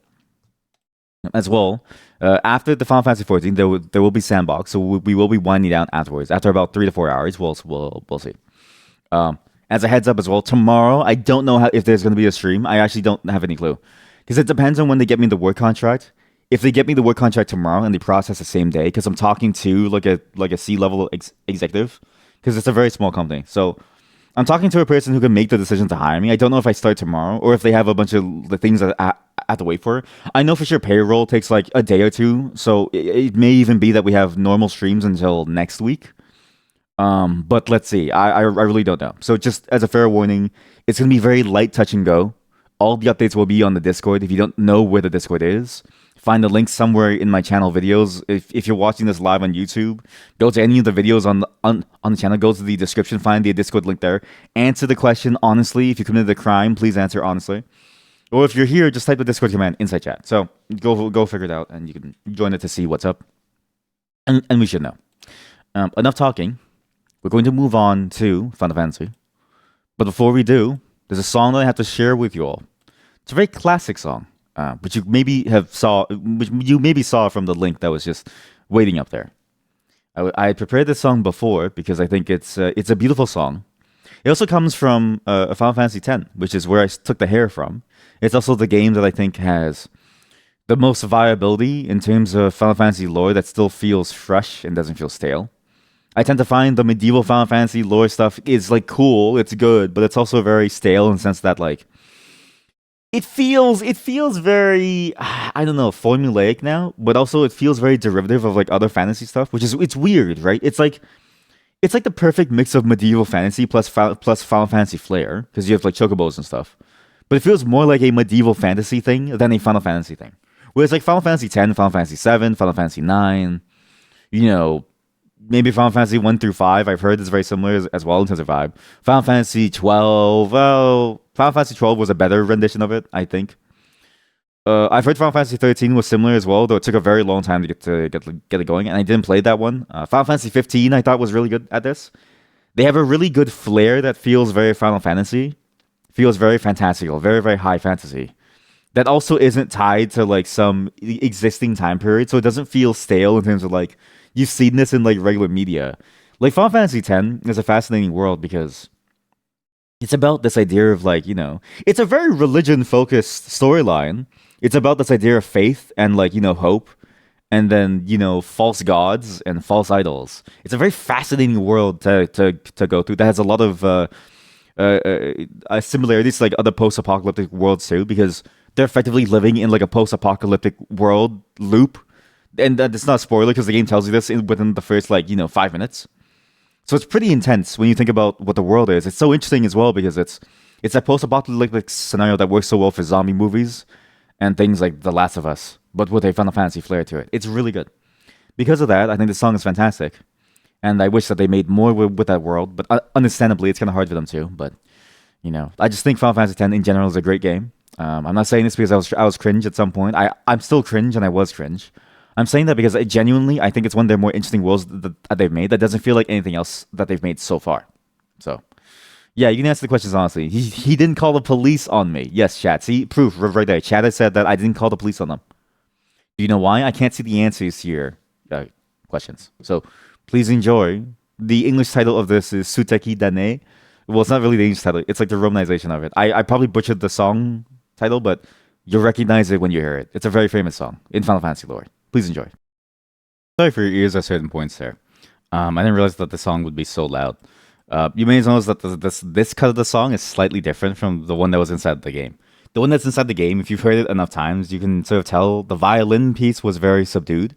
As well, after the Final Fantasy 14, there will be sandbox, so we will be winding down afterwards. After about 3 to 4 hours, we'll see. As a heads up as well, tomorrow I don't know if there's going to be a stream. I actually don't have any clue because it depends on when they get me the work contract. If they get me the work contract tomorrow and they process the same day, because I'm talking to like a C-level executive, because it's a very small company, so I'm talking to a person who can make the decision to hire me. I don't know if I start tomorrow or if they have a bunch of the things that I have to wait for. I know for sure payroll takes like a day or two, so it may even be that we have normal streams until next week. But let's see. I really don't know. So just as a fair warning, it's going to be very light touch and go. All the updates will be on the Discord. If you don't know where the Discord is, find the link somewhere in my channel videos. If you're watching this live on YouTube, go to any of the videos on the channel. Go to the description, find the Discord link there. Answer the question honestly. If you committed a crime, please answer honestly. Or if you're here, just type the Discord command inside chat. So go figure it out, and you can join it to see what's up. And we should know. Enough talking. We're going to move on to Final Fantasy. But before we do, there's a song that I have to share with you all. It's a very classic song, which you maybe saw from the link that was just waiting up there. I prepared this song before because I think it's a beautiful song. It also comes from Final Fantasy X, which is where I took the hair from. It's also the game that I think has the most viability in terms of Final Fantasy lore that still feels fresh and doesn't feel stale. I tend to find the medieval Final Fantasy lore stuff is like cool, it's good, but it's also very stale in the sense that like it feels very I don't know, formulaic now, but also it feels very derivative of like other fantasy stuff, which is it's weird, right? It's like the perfect mix of medieval fantasy plus Final Fantasy flair because you have like chocobos and stuff. But it feels more like a medieval fantasy thing than a Final Fantasy thing. Whereas like Final Fantasy X, Final Fantasy VII, Final Fantasy IX, you know, maybe Final Fantasy 1 through 5, I've heard is very similar as well in terms of vibe. Final Fantasy 12, well, Final Fantasy 12 was a better rendition of it, I think. I've heard Final Fantasy 13 was similar as well, though it took a very long time to get it going, and I didn't play that one. Final Fantasy 15 I thought was really good at this. They have a really good flair that feels very Final Fantasy, feels very fantastical, very, very high fantasy. That also isn't tied to like some existing time period, so it doesn't feel stale in terms of like you've seen this in like regular media. Like Final Fantasy X is a fascinating world because it's about this idea of like, you know, it's a very religion focused storyline. It's about this idea of faith and like, you know, hope and then, you know, false gods and false idols. It's a very fascinating world to go through that has a lot of similarities to like other post-apocalyptic worlds too, because they're effectively living in like a post-apocalyptic world loop, and it's not a spoiler because the game tells you this within the first like, you know, 5 minutes. So it's pretty intense when you think about what the world is. It's so interesting as well because it's a post-apocalyptic scenario that works so well for zombie movies and things like The Last of Us, but with a Final Fantasy flair to it. It's really good. Because of that, I think the song is fantastic. And I wish that they made more with that world, but understandably, it's kind of hard for them too. But, you know, I just think Final Fantasy X in general is a great game. I'm not saying this because I was cringe at some point. I'm still cringe and I was cringe. I'm saying that because I think it's one of their more interesting worlds that they've made that doesn't feel like anything else that they've made so far. So, yeah, you can answer the questions honestly. He didn't call the police on me. Yes, chat. See, proof right there. Chat has said that I didn't call the police on them. Do you know why? I can't see the answers here. Questions. So, please enjoy. The English title of this is Suteki Dane. Well, it's not really the English title. It's like the romanization of it. I probably butchered the song title, but you'll recognize it when you hear it. It's a very famous song in Final Fantasy lore. Please enjoy. Sorry for your ears at certain points there. I didn't realize that the song would be so loud. You may notice that this cut of the song is slightly different from the one that was inside the game. The one that's inside the game, if you've heard it enough times, you can sort of tell the violin piece was very subdued.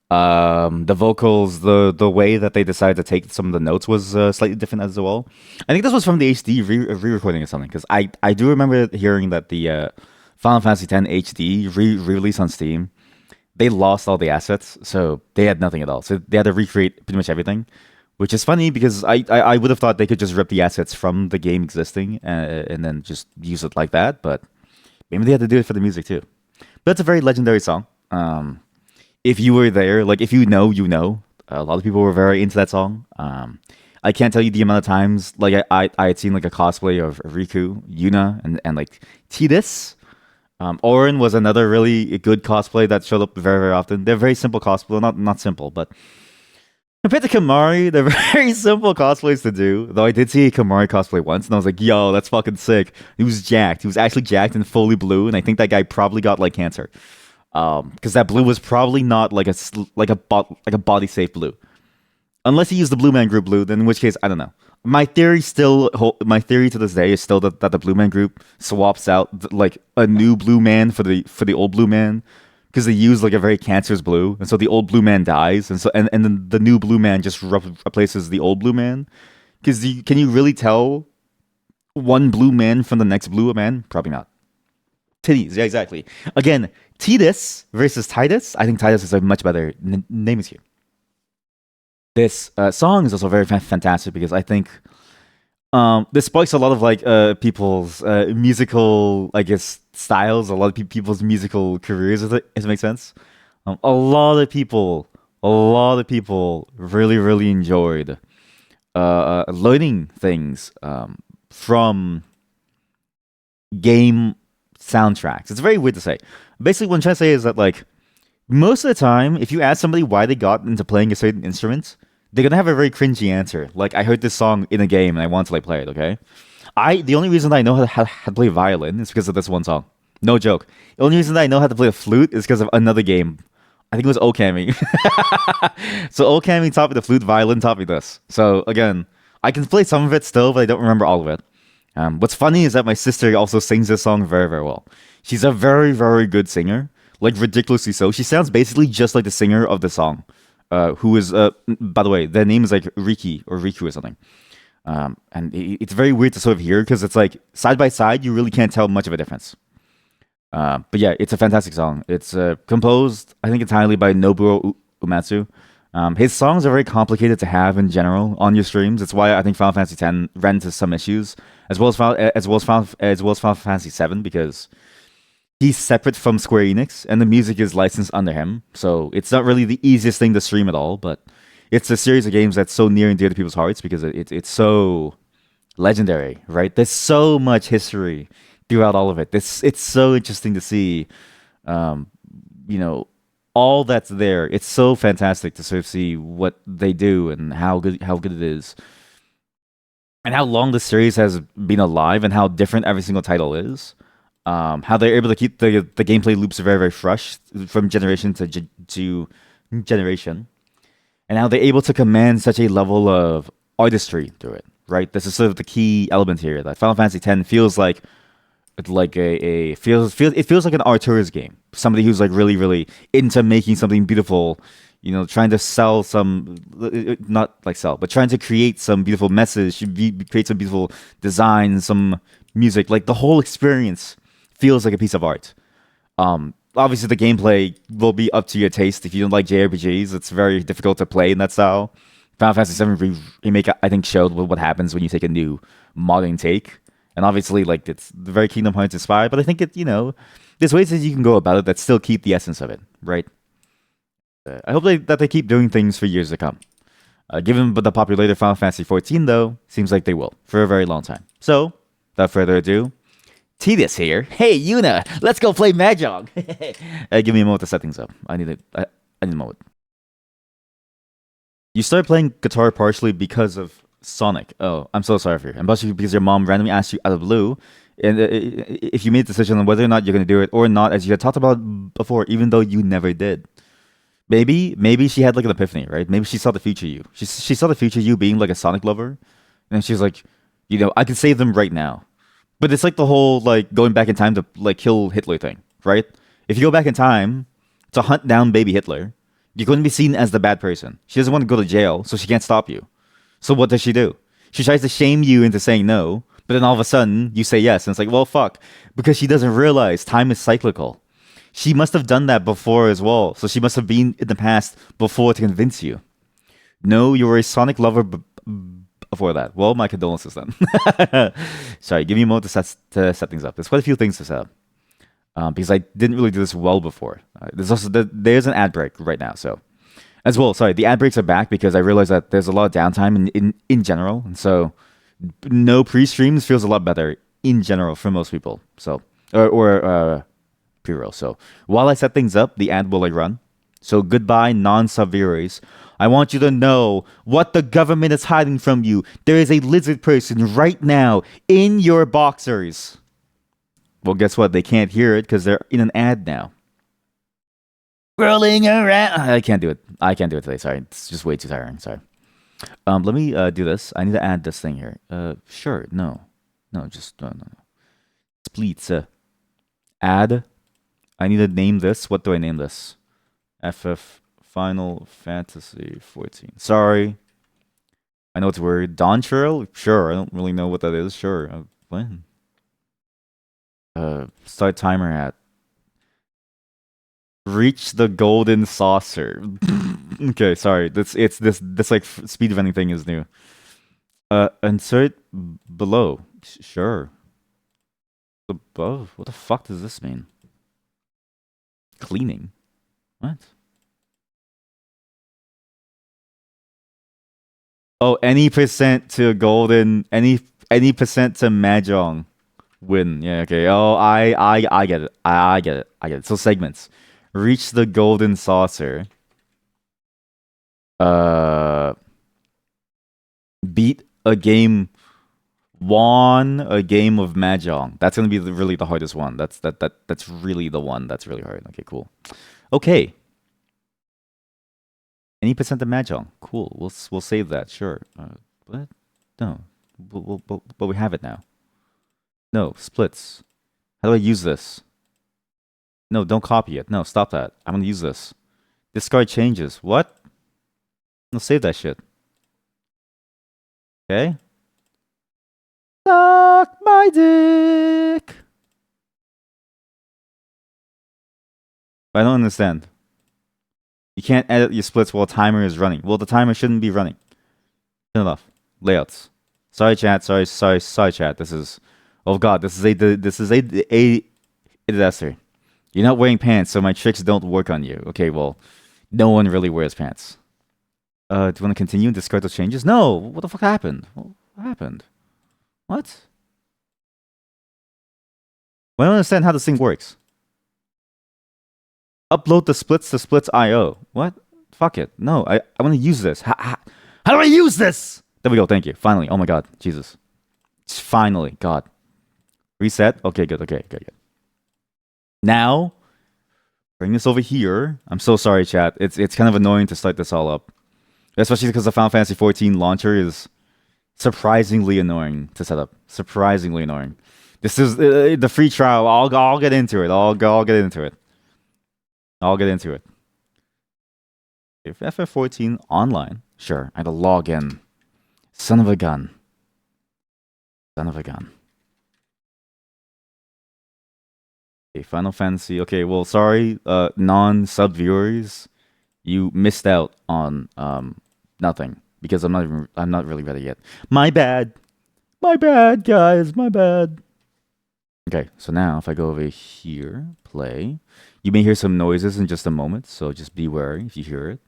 The vocals, the way that they decided to take some of the notes was slightly different as well. I think this was from the HD re-recording or something, because I do remember hearing that the Final Fantasy X HD re-release on Steam, they lost all the assets, so they had nothing at all. So they had to recreate pretty much everything, which is funny because I would have thought they could just rip the assets from the game existing and then just use it like that, but maybe they had to do it for the music too. But it's a very legendary song. If you were there, like if you know, you know. A lot of people were very into that song. I can't tell you the amount of times like I had seen like a cosplay of Riku, Yuna, and like Teetus. Orin was another really good cosplay that showed up very, very often. They're very simple cosplay, not simple, but compared to Kamari, they're very simple cosplays to do. Though I did see a Kamari cosplay once, and I was like, yo, that's fucking sick. He was jacked. He was actually jacked and fully blue, and I think that guy probably got like cancer. Because that blue was probably not like a body safe blue, unless he used the Blue Man Group blue. Then in which case, I don't know. My theory to this day is still that the Blue Man Group swaps out like a new Blue Man for the old Blue Man, because they use like a very cancerous blue, and so the old Blue Man dies, and then the new Blue Man just replaces the old Blue Man. Because can you really tell one Blue Man from the next Blue Man? Probably not. Titties, yeah, exactly. Again, Teetus versus Titus. I think Titus is a much better name is here. This song is also very fantastic because I think this sparks a lot of like people's musical, I guess, styles, a lot of people's musical careers, if it makes sense. A lot of people, a lot of people really, really enjoyed learning things from game soundtracks. It's very weird to say. Basically, what I'm trying to say is that like most of the time, if you ask somebody why they got into playing a certain instrument, they're gonna have a very cringy answer. Like, I heard this song in a game and I want to like play it. Okay, the only reason that I know how to play violin is because of this one song. No joke. The only reason that I know how to play a flute is because of another game. I think it was Okami. So Okami taught me the flute, violin taught me this. So again, I can play some of it still, but I don't remember all of it. What's funny is that my sister also sings this song very, very well. She's a very, very good singer, like ridiculously so. She sounds basically just like the singer of the song, who is, by the way, their name is like Riki or Riku or something. And it's very weird to sort of hear because it's like side by side, you really can't tell much of a difference. But yeah, it's a fantastic song. It's composed, I think, entirely by Nobuo Uematsu. His songs are very complicated to have in general on your streams. It's why I think Final Fantasy X ran into some issues, as well as Final Fantasy VII, because he's separate from Square Enix and the music is licensed under him. So it's not really the easiest thing to stream at all. But it's a series of games that's so near and dear to people's hearts because it's so legendary, right? There's so much history throughout all of it. It's so interesting to see, um, you know, all that's there. It's so fantastic to sort of see what they do and how good it is, and how long the series has been alive, and how different every single title is. How they're able to keep the gameplay loops very very fresh from generation to generation, and how they're able to command such a level of artistry through it. Right, this is sort of the key element here. That Final Fantasy X feels like a feels like an artist game. Somebody who's like really really into making something beautiful, trying to sell some, not like sell, but trying to create some beautiful message, create some beautiful design, some music. Like the whole experience feels like a piece of art. Obviously the gameplay will be up to your taste. If you don't like JRPGs, it's very difficult to play in that style. Final Fantasy VII remake, I think, showed what happens when you take a new modern take. And obviously, like, it's very Kingdom Hearts inspired, but I think there's ways that you can go about it that still keep the essence of it, right? I hope that they keep doing things for years to come. Given the popularity of Final Fantasy 14, though, seems like they will for a very long time. So, without further ado, Teetus here. Hey, Yuna, let's go play mahjong. Give me a moment to set things up. I need a moment. You started playing guitar partially because of Sonic. Oh, I'm so sorry for you. And partially because your mom randomly asked you out of the blue, and if you made a decision on whether or not you're going to do it or not, as you had talked about before, even though you never did. Maybe she had like an epiphany, right? Maybe she saw the future you. She saw the future you being like a Sonic lover, and she's like, I could save them right now. But it's like the whole like going back in time to like kill Hitler thing, right? If you go back in time to hunt down baby Hitler, you're going to be seen as the bad person. She doesn't want to go to jail, so she can't stop you. So what does she do? She tries to shame you into saying no, but then all of a sudden you say yes, and it's like, well, fuck, because she doesn't realize time is cyclical. She must have done that before as well, so she must have been in the past before to convince you. No, you were a Sonic lover before that. Well, my condolences then. Sorry, give me a moment to set things up. There's quite a few things to set up. Because I didn't really do this well before. There's an ad break right now, so as well. Sorry, the ad breaks are back because I realized that there's a lot of downtime in general, and so no pre-streams feels a lot better in general for most people. So or pre-roll. So while I set things up, the ad will like run. So goodbye, non-sub viewers. I want you to know what the government is hiding from you. There is a lizard person right now in your boxers. Well, guess what? They can't hear it because they're in an ad now. Rolling around. I can't do it. I can't do it today. Sorry. It's just way too tiring. Sorry. Let me do this. I need to add this thing here. Sure. No. No, just no. Spleets. Add. I need to name this. What do I name this? FF Final Fantasy 14. Sorry. I know it's weird. Dawn Trail? Sure. I don't really know what that is. Sure. When? Start timer at. Reach the golden saucer. Okay, sorry. This like speedrunning thing is new. Insert below. Sure. Above. What the fuck does this mean? Cleaning. What? Oh, any percent to golden. Any percent to mahjong. Win. Yeah. Okay. Oh, I get it. I get it. I get it. So segments. Reach the golden saucer. Beat a game. Won a game of mahjong. That's gonna be really the hardest one. That's really the one that's really hard. Okay, cool. Okay. Any percent of mahjong. Cool. We'll save that. Sure. What? No. But we have it now. No splits. How do I use this? No, don't copy it. No, stop that. I'm gonna use this. Discard changes. What? No, save that shit. Okay. Suck my dick. I don't understand. You can't edit your splits while timer is running. Well, the timer shouldn't be running. Turn it off. Layouts. Sorry, chat. Sorry, chat. This is. Oh God, this is a disaster. You're not wearing pants, so my tricks don't work on you. Okay, well, no one really wears pants. Do you want to continue and discard those changes? No. What the fuck happened? What happened? What? I don't understand how this thing works. Upload the splits to splits.io. What? Fuck it. No, I want to use this. How do I use this? There we go. Thank you. Finally. Oh my God. Jesus. Finally. God. Reset. Okay, good. Okay, good. Now, bring this over here. I'm so sorry, chat. It's kind of annoying to start this all up. Especially because the Final Fantasy 14 launcher is surprisingly annoying to set up. Surprisingly annoying. This is the free trial. I'll get into it. I'll get into it. I'll get into it. If FF14 online, sure. I had to log in. Son of a gun. Son of a gun. Okay, Final Fantasy. Okay, well, sorry, non-sub viewers, you missed out on nothing because I'm not really ready yet. My bad, guys. My bad. Okay, so now if I go over here, play. You may hear some noises in just a moment, so just be wary if you hear it.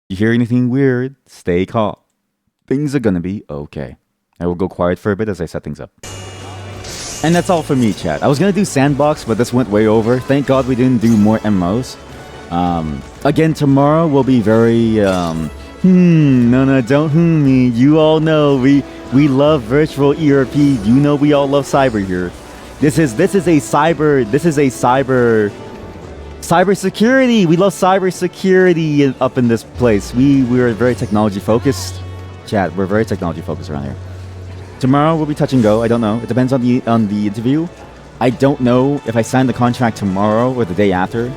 If you hear anything weird, stay calm. Things are gonna be okay. I will go quiet for a bit as I set things up. And that's all for me, chat. I was gonna do Sandbox, but this went way over. Thank God we didn't do more MMOs. Again, tomorrow will be very, no, don't me. You all know we love virtual ERP. You know we all love cyber here. This is a cyber security. We love cyber security up in this place. We're very technology focused. Chat, we're very technology focused around here. Tomorrow will be touch and go. I don't know. It depends on the interview. I don't know if I sign the contract tomorrow or the day after.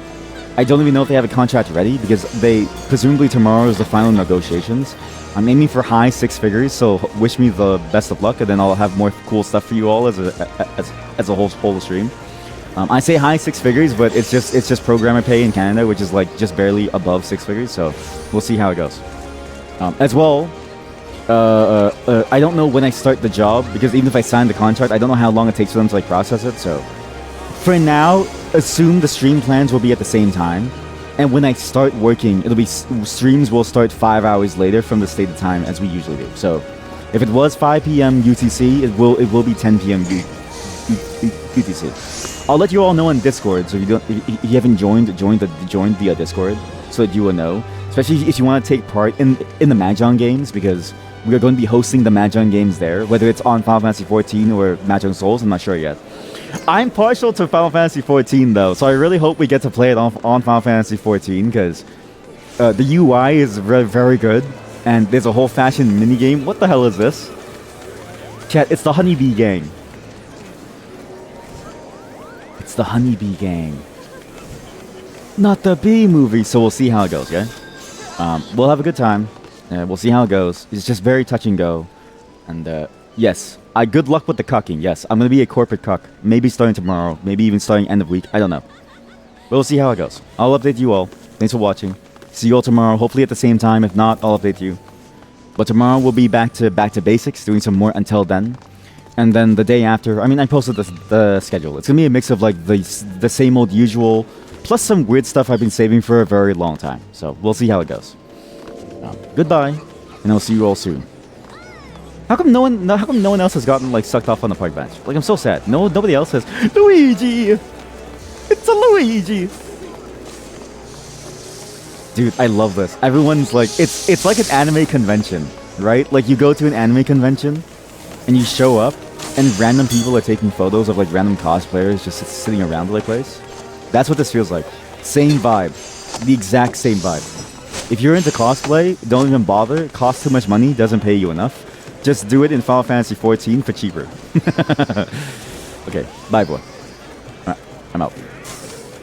I don't even know if they have a contract ready because they presumably tomorrow is the final negotiations. I'm aiming for high six figures, so wish me the best of luck, and then I'll have more cool stuff for you all as a whole stream. I say high six figures, but it's just programmer pay in Canada, which is like just barely above six figures. So we'll see how it goes. As well, I don't know when I start the job because even if I sign the contract, I don't know how long it takes for them to like process it. So for now, assume the stream plans will be at the same time. And when I start working, it'll be streams will start 5 hours later from the stated time as we usually do. So if it was 5 p.m. UTC, it will be 10 p.m. UTC. I'll let you all know on Discord. So if you haven't joined the Discord, so that you will know. Especially if you want to take part in the Mahjong games, because we are going to be hosting the Mahjong games there, whether it's on Final Fantasy 14 or Mahjong Souls. I'm not sure yet. I'm partial to Final Fantasy 14 though, so I really hope we get to play it on Final Fantasy 14 because the UI is very, very good, and there's a whole fashion minigame. What the hell is this? Chat, it's the Honeybee Gang. It's the Honeybee Gang. Not the Bee movie, so we'll see how it goes, okay? We'll have a good time. We'll see how it goes. It's just very touch and go. And yes, Good luck with the cucking. Yes, I'm gonna be a corporate cuck. Maybe starting tomorrow. Maybe even starting end of week. I don't know. But we'll see how it goes. I'll update you all. Thanks for watching. See you all tomorrow. Hopefully at the same time. If not, I'll update you. But tomorrow we'll be back to basics, doing some more until then. And then the day after, I mean, I posted the schedule. It's gonna be a mix of like the same old usual, plus some weird stuff I've been saving for a very long time. So we'll see how it goes. Goodbye, and I'll see you all soon. How come no one else has gotten like sucked off on the park bench? Like, I'm so sad. Nobody else has. Luigi, it's a Luigi. Dude, I love this. Everyone's like, it's like an anime convention, right? Like, you go to an anime convention, and you show up, and random people are taking photos of like random cosplayers just sitting around the place. That's what this feels like. Same vibe, the exact same vibe. If you're into cosplay, don't even bother. It costs too much money, doesn't pay you enough. Just do it in Final Fantasy 14 for cheaper. Okay, bye boy. I'm out.